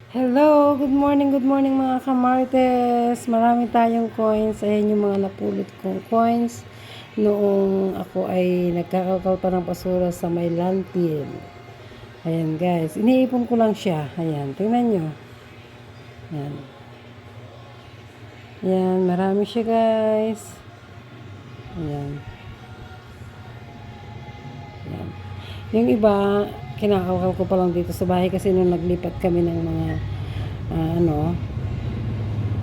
Hello, good morning mga kamarites. Marami tayong coins. Ayan yung mga napulot kong coins noong ako ay nagkakalkal pa ng basura sa may landfill. Ayan guys, iniipon ko lang siya. Ayan, tingnan nyo. Ayan. Ayan, marami siya guys. Ayan. Ayan. Yung iba, kinakalkal ko pa lang dito sa bahay kasi nung naglipat kami ng mga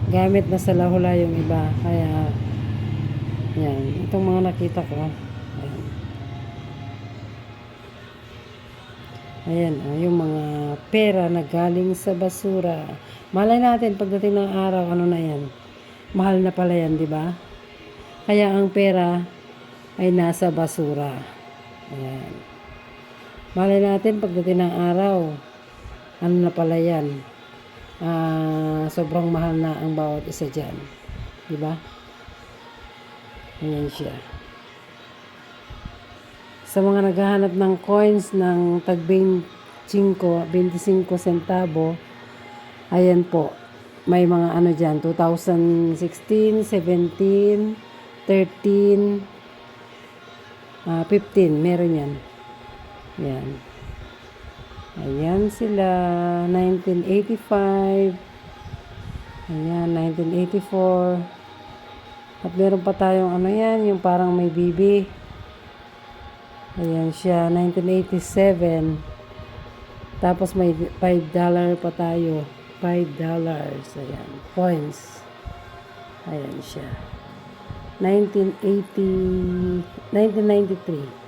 gamit na sa lahula yung iba. Kaya yan, itong mga nakita ko. Ayan. Ayan, yung mga pera na galing sa basura. Malay natin pagdating ng araw, ano na yan? Mahal na pala yan, di ba? Kaya ang pera ay nasa basura. Ayan. Malay natin pagdating ng araw, ano na pala yan? Sobrang mahal na ang bawat isa dyan. Di ba? Ayan siya. Sa mga naghahanap ng coins ng tag 25 centavo, ayan po. May mga ano dyan, 2016, 17, 13, 15, meron yan. Ayan. Ayan sila, 1985. Ayan, 1984. At meron pa tayong ano yan, yung parang may bibi. Ayan siya, 1987. Tapos may $5 pa tayo. $5. Ayan, coins. Ayan siya. 1993.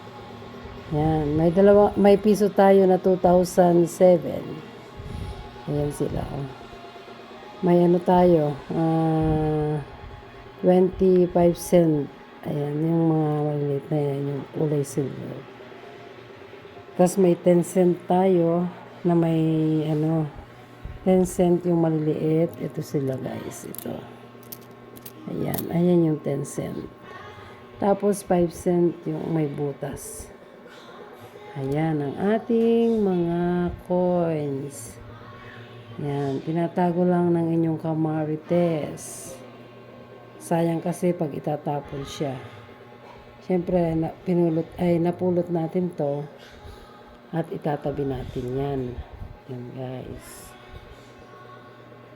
Ayan, may piso tayo na 2007. Ayan sila. May ano tayo, 25 cent. Ayan, yung mga maliit na yan, yung kulay silver. Tapos may 10 cent tayo na may 10 cent yung maliliit. Ito sila guys, ito. Ayan yung 10 cent. Tapos 5 cent yung may butas. Ayan ang ating mga coins. Ayan, tinatago lang ng inyong kamarites. Sayang kasi pag itatapon siya. Siyempre, napulot natin to at itatabi natin yan. Yan guys.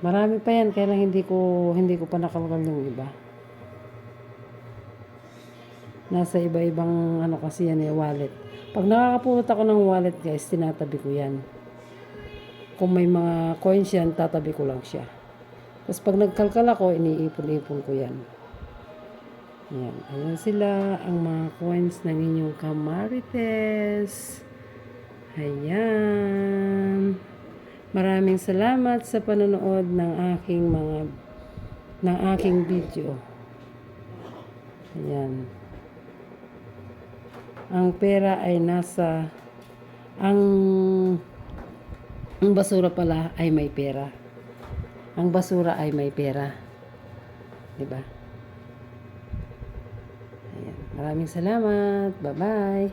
Marami pa yan, kaya lang hindi ko pa nakalkal yung iba. Nasa iba-ibang kasi yan wallet. Pag nakakapulot ako ng wallet guys, tinatabi ko yan. Kung may mga coins yan, tatabi ko lang siya. Tapos pag nagkalkal ako, iniipon-ipon ko yan. Ayan. Ayan sila ang mga coins ng inyong kamarites. Ayan. Maraming salamat sa panonood ng aking video. Ayan. Ang pera ay ang basura pala ay may pera. Ang basura ay may pera. Diba? Ayan. Maraming salamat. Bye-bye.